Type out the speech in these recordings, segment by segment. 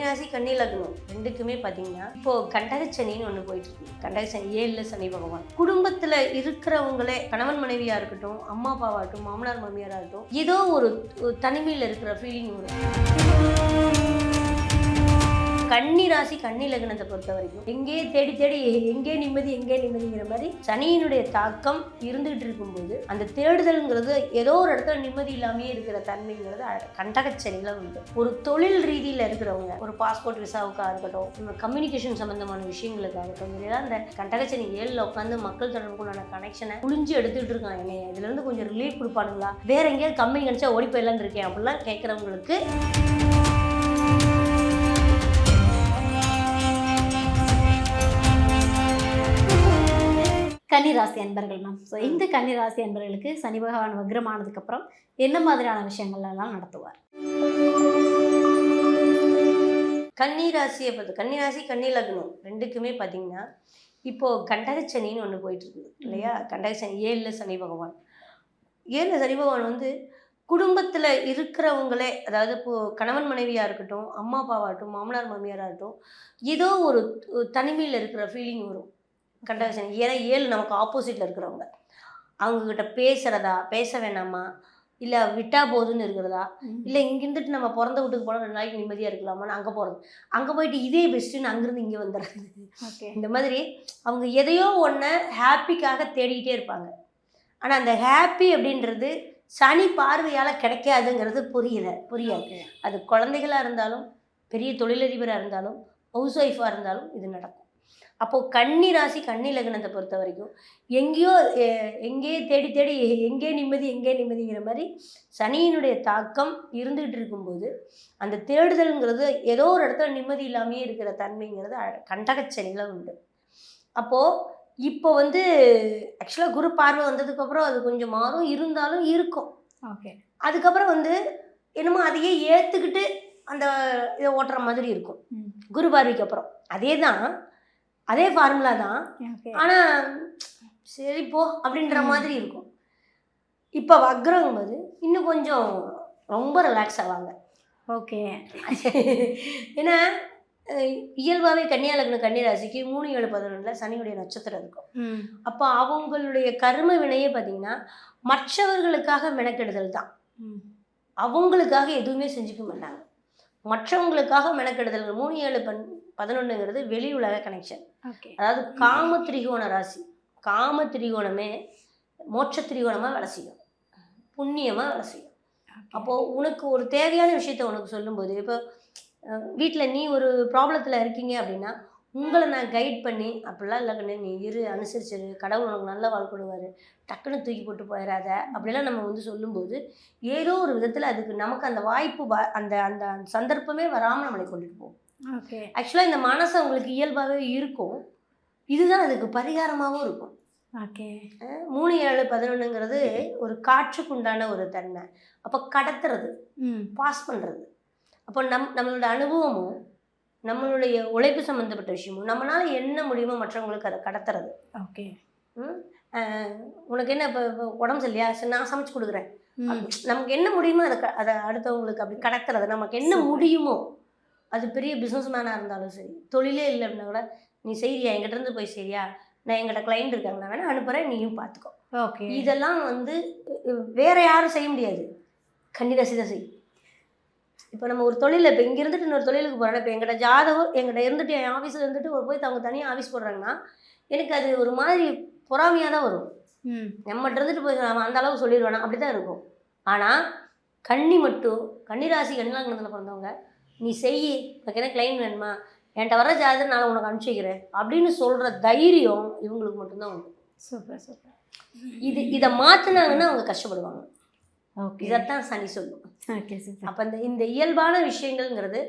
கன்னிராசி கன்னி லக்னம் ரெண்டுக்குமே பார்த்தீங்கன்னா இப்போ கண்டகச்சனின்னு ஒன்று போயிட்டு இருக்கு. கண்டகச்சனி 7ல் சனி பகவான். குடும்பத்தில் இருக்கிறவங்களே கணவன் மனைவியாக இருக்கட்டும், அம்மா அப்பாவாகட்டும், மாமனார் மாமியாராக இருக்கட்டும், ஏதோ ஒரு தனிமையில் இருக்கிற ஃபீலிங் வரும். கன்னி ராசி கன்னி லக்னத்தை பொறுத்த வரைக்கும் எங்கே தேடி தேடி எங்கே நிம்மதிங்கிற மாதிரி சனியினுடைய தாக்கம் இருந்துகிட்டு இருக்கும்போது அந்த தேடுதல்ங்கிறது ஏதோ ஒரு இடத்துல நிம்மதி இல்லாமே இருக்கிற தன்மைங்கிறது கண்டகச்சனியில உண்டு. ஒரு தொழில் ரீதியில் இருக்கிறவங்க, ஒரு பாஸ்போர்ட் விசாவுக்காக இருக்கட்டும், கம்யூனிகேஷன் சம்பந்தமான விஷயங்களுக்காகட்டும், இதெல்லாம் அந்த கண்டகச்சனி 7ல் உட்காந்து மக்கள் தொடர்புக்குள்ளான கனெக்ஷனை புழிஞ்சு எடுத்துட்டு இருக்கான். என்னைய இதுல இருந்து கொஞ்சம் ரிலீஃப் கொடுப்பானுங்களா, வேற எங்கேயாவது கம்பெனி கிடைச்சா ஓடி போயிடலான்னு இருக்கேன் அப்படிலாம் கேட்கறவங்களுக்கு கன்னிராசி அன்பர்கள் மேம். ஸோ இந்த கன்னிராசி அன்பர்களுக்கு சனி பகவான் வக்ரமானதுக்கப்புறம் என்ன மாதிரியான விஷயங்கள்லாம் நடத்துவார்? கன்னிராசியை பார்த்து கன்னிராசி கன்னி லக்னம் ரெண்டுக்குமே பார்த்தீங்கன்னா இப்போது கண்டகச்சனின்னு ஒன்று போயிட்டுருக்கு இல்லையா. கண்டகச்சனி 7ல் சனி பகவான். 7ல் சனி பகவான் வந்து குடும்பத்தில் இருக்கிறவங்களே, அதாவது இப்போது கணவன் மனைவியாக இருக்கட்டும், அம்மா அப்பாவாகட்டும், மாமனார் மாமியாராக இருக்கட்டும், ஏதோ ஒரு தனிமையில் இருக்கிற ஃபீலிங் வரும். கண்டகச்சனி ஏன்னா 7 நமக்கு ஆப்போசிட்டில் இருக்கிறவங்க, அவங்கக்கிட்ட பேசுகிறதா, பேச வேணாமா, இல்லை விட்டா போதுன்னு இருக்கிறதா, இல்லை இங்கிருந்துட்டு நம்ம பிறந்த வீட்டுக்கு போனால் 2 நாளைக்கு நிம்மதியாக இருக்கலாமான்னு அங்கே போகிறது, அங்கே போயிட்டு இதே பெஸ்ட்டுன்னு அங்கேருந்து இங்கே வந்துடுறது. இந்த மாதிரி அவங்க எதையோ ஒன்று ஹாப்பிக்காக தேடிக்கிட்டே இருப்பாங்க. ஆனால் அந்த ஹாப்பி அப்படின்றது சனி பார்வையால் கிடைக்காதுங்கிறது புரியாது. அது குழந்தைகளாக இருந்தாலும், பெரிய தொழிலதிபராக இருந்தாலும், ஹவுஸ் ஒய்ஃபாக இருந்தாலும் இது நடக்கும். அப்போது கன்னி ராசி கன்னி லக்னத்தை பொறுத்த வரைக்கும் எங்கே தேடி தேடி எங்கே நிம்மதிங்கிற மாதிரி சனியினுடைய தாக்கம் இருந்துகிட்டு இருக்கும்போது அந்த தேடுதல்ங்கிறது ஏதோ ஒரு இடத்துல நிம்மதி இல்லாமையே இருக்கிற தன்மைங்கிறது கண்டகச்சனியில் உண்டு. அப்போது இப்போ வந்து ஆக்சுவலாக குரு பார்வை வந்ததுக்கப்புறம் அது கொஞ்சம் மாறும், இருந்தாலும் இருக்கும். ஓகே. அதுக்கப்புறம் வந்து என்னமோ அதையே ஏற்றுக்கிட்டு அந்த இதை ஓட்டுற மாதிரி இருக்கும். குரு பார்வைக்கு அப்புறம் அதே ஃபார்முலா தான், ஆனால் சரி போ அப்படின்ற மாதிரி இருக்கும். இப்போ வக்ரம் போது இன்னும் கொஞ்சம் ரொம்ப ரிலாக்ஸ் ஆவாங்க. ஓகே. ஏன்னா இயல்பாகவே கன்னியா லக்னம் கன்னி ராசிக்கு 3, 7, 11 சனியுடைய நட்சத்திரம் இருக்கும். அப்போ அவங்களுடைய கர்ம வினையே பார்த்தீங்கன்னா மற்றவர்களுக்காக மெனக்கெடுதல் தான். அவங்களுக்காக எதுவுமே செஞ்சுக்க மாட்டாங்க, மற்றவங்களுக்காக மெனக்கெடுதல். 3, 7, 11ங்கிறது வெளி உலக கனெக்ஷன். அதாவது காம திரிகோண ராசி. காம திரிகோணமே மோட்ச திரிகோணமாக வேலை செய்யும், புண்ணியமாக வேலை செய்யும். அப்போது உனக்கு ஒரு தேவையான விஷயத்த உனக்கு சொல்லும்போது, இப்போ வீட்டில் நீ ஒரு ப்ராப்ளத்தில் இருக்கீங்க அப்படின்னா உங்களை நான் கைட் பண்ணி அப்படிலாம் இல்லை கண்ணு நீ அனுசரிச்சிரு, கடவுள் உனக்கு நல்ல வாழ்க்கை கொடுவார், டக்குன்னு தூக்கி போட்டு போயிடாத அப்படிலாம் நம்ம வந்து சொல்லும்போது ஏதோ ஒரு விதத்தில் அதுக்கு நமக்கு அந்த வாய்ப்பு அந்த அந்த சந்தர்ப்பமே வராமல் நம்மளை கொண்டுட்டு போகும். ஓகே. ஆக்சுவலாக இந்த மனசு அவங்களுக்கு இயல்பாகவே இருக்கும், இதுதான் அதுக்கு பரிகாரமாகவும் இருக்கும். ஓகே. 3, 7, 11ங்கிறது ஒரு காற்றுக்குண்டான ஒரு தன்மை. அப்போ கடத்துறது, பாஸ் பண்ணுறது. அப்போ நம்மளோட அனுபவமும் நம்மளுடைய உழைப்பு சம்மந்தப்பட்ட விஷயமும் நம்மளால் என்ன முடியுமோ மற்றவங்களுக்கு அதை கடத்துறது. ஓகே. உனக்கு என்ன இப்போ உடம்பு சரியா, சரி நான் சமைச்சு கொடுக்குறேன், நமக்கு என்ன முடியுமோ அதை அடுத்தவங்களுக்கு அப்படி கடத்துறது. நமக்கு என்ன முடியுமோ, அது பெரிய பிஸ்னஸ் மேனாக இருந்தாலும் சரி, தொழிலே இல்லை அப்படின்னா கூட நீ செய்றியா, என்கிட்ட இருந்து போய் சரியா, நான் எங்கிட்ட கிளைண்ட் இருக்காங்க, நான் வேணா அனுப்புகிறேன், நீயும் பார்த்துக்கோ. ஓகே. இதெல்லாம் வந்து வேற யாரும் செய்ய முடியாது, கன்னிராசி தான் செய்யும். இப்போ நம்ம ஒரு தொழிலில் இப்போ இங்கே இருந்துட்டு இன்னொரு தொழிலுக்கு போகிறோன்னா, இப்போ எங்கிட்ட ஜாதகம் எங்கிட்ட இருந்துட்டு என் ஆஃபீஸில் இருந்துட்டு போய் அவங்க தனியாக ஆஃபீஸ் போடுறாங்கன்னா எனக்கு அது ஒரு மாதிரி பொறாமையாக தான் வரும். நம்மகிட்ட இருந்துட்டு போய் அந்த அளவுக்கு சொல்லிடுவேனா, அப்படி தான் இருக்கும். ஆனால் கன்னிராசி கன்னிலக்னத்தில் பிறந்தவங்க நீ செய், உனக்கு என்ன கிளைண்ட் வேணுமா, என்கிட்ட வர ஜாதகம் நான் உனக்கு அனுப்பிச்சி வைக்கிறேன் அப்படின்னு சொல்கிற தைரியம் இவங்களுக்கு மட்டும்தான் உண்டு. Super super. இதை மாற்றினாங்கன்னா அவங்க கஷ்டப்படுவாங்க. ஓகே. இதைத்தான் சனி சொல்லும். ஓகே. அப்போ இந்த இயல்பான விஷயங்கள்ங்கிறது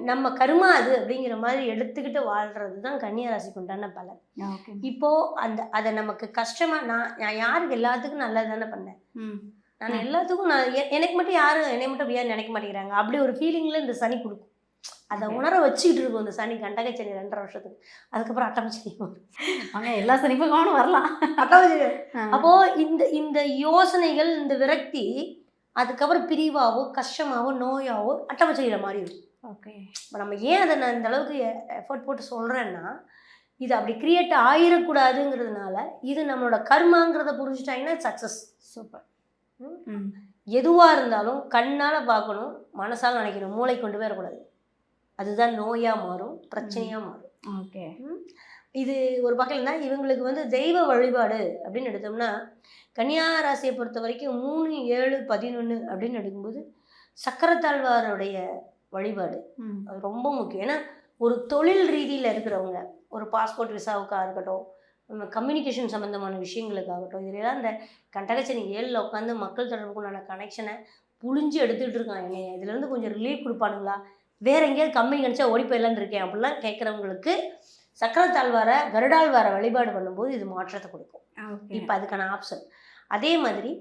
நம்ம கருமா அது அப்படிங்கிற மாதிரி எடுத்துக்கிட்டு வாழ்கிறது தான் கன்னியாராசிக்கு உண்டான பலன். இப்போது அதை நமக்கு கஷ்டமாக நான் யாருக்கு எல்லாத்துக்கும் நல்லது தானே பண்ணேன், நான் எல்லாத்துக்கும் எனக்கு மட்டும் யாரும் என்னை மட்டும் அப்படியா நினைக்க மாட்டேங்கிறாங்க அப்படி ஒரு ஃபீலிங்கில் இந்த சனி கொடுக்கும். அதை உணர வச்சுக்கிட்டு இருக்கும் இந்த சனி, கண்டகச்சனி 2.5 வருஷத்துக்கு. அதுக்கப்புறம் அட்டமச்சனி வரும், எல்லா சனிப்பகானும் வரலாம், அட்டமச்சனி. அப்போது இந்த யோசனைகள், இந்த விரக்தி அதுக்கப்புறம் பிரிவாவோ கஷ்டமாவோ நோயாவோ அட்டமச்சனியில் மாறி இருக்கும். ஓகே. இப்போ நம்ம ஏன் அதை நான் இந்த அளவுக்கு எஃபர்ட் போட்டு சொல்கிறேன்னா, இது அப்படி கிரியேட் ஆயிடக்கூடாதுங்கிறதுனால, இது நம்மளோட கர்மாங்கிறத புரிஞ்சுட்டாங்கன்னா சக்ஸஸ். சூப்பர். எதுவாக இருந்தாலும் கண்ணால் பார்க்கணும், மனசால் நினைக்கணும், மூளை கொண்டு போய் வரக்கூடாது. அதுதான் நோயாக மாறும், பிரச்சனையாக மாறும். ஓகே. இது ஒரு பக்கம்னா இவங்களுக்கு வந்து தெய்வ வழிபாடு அப்படின்னு எடுத்தோம்னா, கன்னியா ராசியை பொறுத்த வரைக்கும் 3, 7, 11 அப்படின்னு எடுக்கும்போது சக்கரத்தாழ்வாருடைய வழிபாடு அது ரொம்ப முக்கியம். ஏன்னா ஒரு தொழில் ரீதியில் இருக்கிறவங்க, ஒரு பாஸ்போர்ட் விசாவுக்காக இருக்கட்டும், கம்யூனிகேஷன் சம்மந்தமான விஷயங்களுக்காகட்டும், இதுலாம் இந்த கண்டகச்சனி 7ல் உட்காந்து மக்கள் தொடர்புக்குண்டான கனெக்ஷனை புழிஞ்சு எடுத்துகிட்டு இருக்கான். என்னைய இதுலேருந்து கொஞ்சம் ரிலீஃப் கொடுப்பானுங்களா, வேற எங்கேயாவது கம்பெனி கிடச்சா ஓடி போயிடலான்னு இருக்கேன் அப்படிலாம் கேட்குறவங்களுக்கு சக்கரத்தாழ்வாரை கருடாழ்வாரை வழிபாடு பண்ணும்போது இது மாற்றத்தை கொடுக்கும். இப்போ அதுக்கான ஆப்ஷன். அதே மாதிரி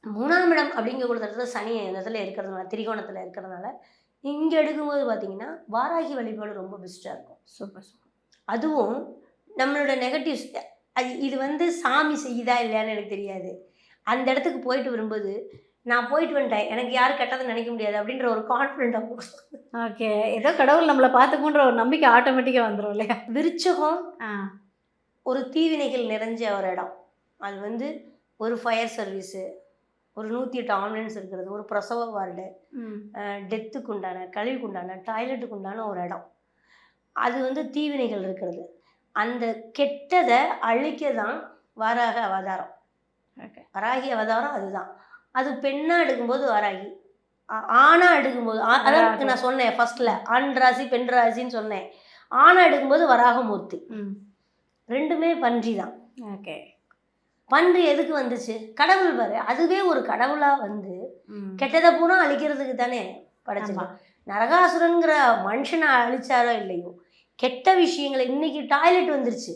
3ஆம் இடம் அப்படிங்கக்கூடிய இடத்துல சனி இந்த இடத்துல இருக்கிறதுனால, திரிகோணத்தில் இருக்கிறதுனால இங்கே எடுக்கும்போது பார்த்தீங்கன்னா வாராகி வழிபாடு ரொம்ப பெஸ்ட்டாக இருக்கும். Super super. அதுவும் நம்மளோட நெகட்டிவ்ஸ் இது வந்து சாமி செய்யுதா இல்லையான்னு எனக்கு தெரியாது. அந்த இடத்துக்கு போயிட்டு வரும்போது நான் போயிட்டு வந்துட்டேன், எனக்கு யாரும் கெட்டதை நினைக்க முடியாது அப்படின்ற ஒரு கான்ஃபிடென்ட்டாக போகும். ஓகே. ஏதோ கடவுள் நம்மளை பார்த்துக்குன்ற ஒரு நம்பிக்கை ஆட்டோமேட்டிக்காக வந்துடும் இல்லையா? விருச்சகம் ஒரு தீவினைகள் நிறைஞ்ச ஒரு இடம். அது வந்து ஒரு ஃபயர் சர்வீஸு, ஒரு 108 ஆம்புலன்ஸ் இருக்கிறது, ஒரு பிரசவ வார்டு, டெத்துக்கு உண்டான, கழிவுக்கு உண்டான, டாய்லெட்டுக்கு உண்டான ஒரு இடம். அது வந்து தீவினைகள் இருக்கிறது. அந்த கெட்டதை அழிக்க தான் வாராக அவதாரம். வராகி அவதாரம் அதுதான். அது பெண்ணாக எடுக்கும்போது வாராகி, ஆணாக எடுக்கும்போது அதாவது நான் சொன்னேன் ஃபர்ஸ்ட்டில் ஆண் ராசி பெண் ராசின்னு சொன்னேன். ஆணாக எடுக்கும்போது வராகமூர்த்தி. ரெண்டுமே பன்றி தான். ஓகே. பன்றி எதுக்கு வந்துச்சு? கடவுள் பாரு, அதுவே ஒரு கடவுளாக வந்து கெட்டதை பூரா அழிக்கிறதுக்கு தானே படைச்சிருக்கான். நரகாசுரங்கிற மனுஷனை அழிச்சாரோ இல்லையோ, கெட்ட விஷயங்களை இன்னைக்கு டாய்லெட் வந்துருச்சு,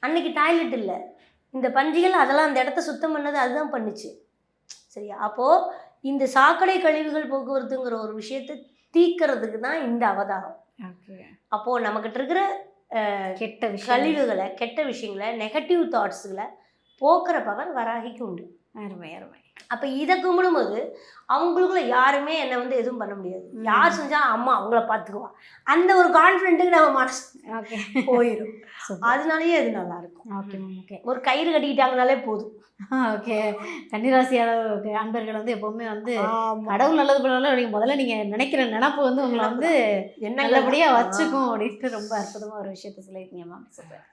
அன்னைக்கு டாய்லெட் இல்லை. இந்த பன்றிகள் அதெல்லாம் அந்த இடத்த சுத்தம் பண்ணது அதுதான் பண்ணுச்சு. சரியா? அப்போது இந்த சாக்கடை கழிவுகள் போக்குவரத்துங்கிற ஒரு விஷயத்தை தீக்கிறதுக்கு தான் இந்த அவதாரம். அப்போது நம்மக்கிட்ட இருக்கிற கெட்ட கழிவுகளை, கெட்ட விஷயங்களை, நெகட்டிவ் தாட்ஸுகளை போக்குற பவர் வராகிக்கு உண்டு. அருமை அருமை. அப்போ இதை கும்பிடும்போது அவங்களுக்குள்ள யாருமே என்னை வந்து எதுவும் பண்ண முடியாது. யார் செஞ்சால் அம்மா அவங்கள பார்த்துக்குவா, அந்த ஒரு கான்ஃபிடென்ட்டுக்கு நம்ம மனசு போயிடும். அதனாலயே அது நல்லா இருக்கும். ஓகே. ஒரு கயிறு கட்டிக்கிட்டாங்கனாலே போதும். ஓகே. கன்னிராசி அன்பர்கள் வந்து எப்பவுமே வந்து கடவுள் நல்லது பண்ணாலும் முதல்ல நீங்க நினைக்கிற நினப்பு வந்து உங்களை வந்து நல்லபடியா வச்சுக்கும் அப்படின்ட்டு ரொம்ப அற்புதமா ஒரு விஷயத்த சொல்லியிருக்கீங்க மேம். சூப்பர்.